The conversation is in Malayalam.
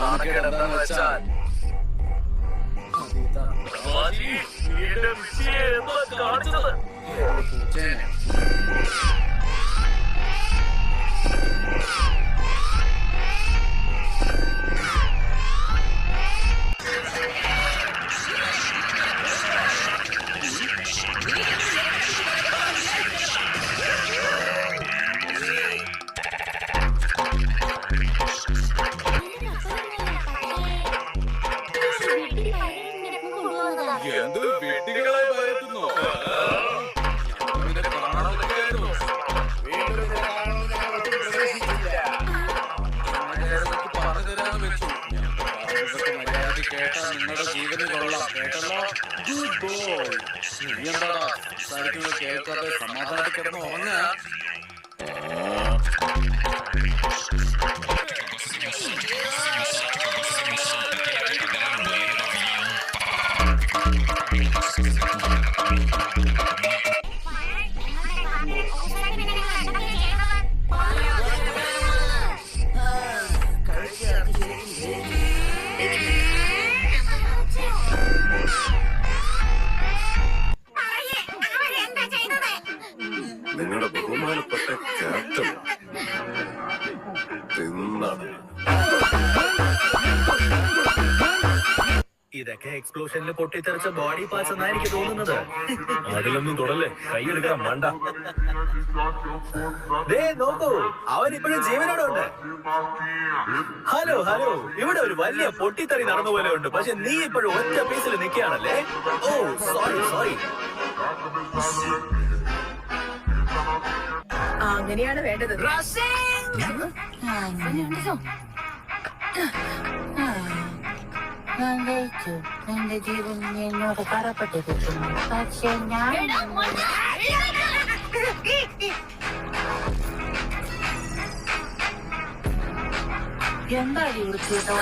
നാണക്കേട് എന്താന്ന് വെച്ചാൽ കാണിച്ചത് എന്ത് വെട്ടികളായി ഭയത്തുന്നു. പറഞ്ഞുതരാൻ വെച്ചു. മര്യാദ കേട്ടാ നിങ്ങളുടെ ജീവന് കൊള്ളാം. കേട്ടല്ലോ? Good boy. നീ എന്താടാ സംസാരിക്കുന്നത് കേൾക്കാതെ സമാധാനത്തിൽ കിടന്ന് ഉറങ്ങാ? നിങ്ങളുടെ ബഹുമാനപ്പെട്ട ക്യാപ്റ്റൻ തിന്നാണ്. ഇതൊക്കെ എക്സ്പ്ലോഷനിൽ പൊട്ടിത്തെറിച്ച ബോഡി പാർട്സ് എന്നാ എനിക്ക് തോന്നുന്നത്. അതിലൊന്നും തുടല്ലേ, കൈയെടുക്കാൻ വേണ്ട. നോക്കൂ, അവൻ ഇപ്പോഴും ജീവനോടെ ഉണ്ട്. ഹലോ ഹലോ, ഇവിടെ ഒരു വലിയ പൊട്ടിത്തെറി നടന്ന പോലെ ഉണ്ട്. പക്ഷെ നീ ഇപ്പോഴും ഒറ്റ പീസിൽ നിൽക്കുകയാണല്ലേ. ഓ സോറി സോറി. അങ്ങനെയാണ് വേണ്ടത്. എന്റെ ജീവൻ എന്നോട് കടപ്പെട്ടിരിക്കുന്നു. പക്ഷെ ഞാൻ എന്താ വിളിച്ചോ?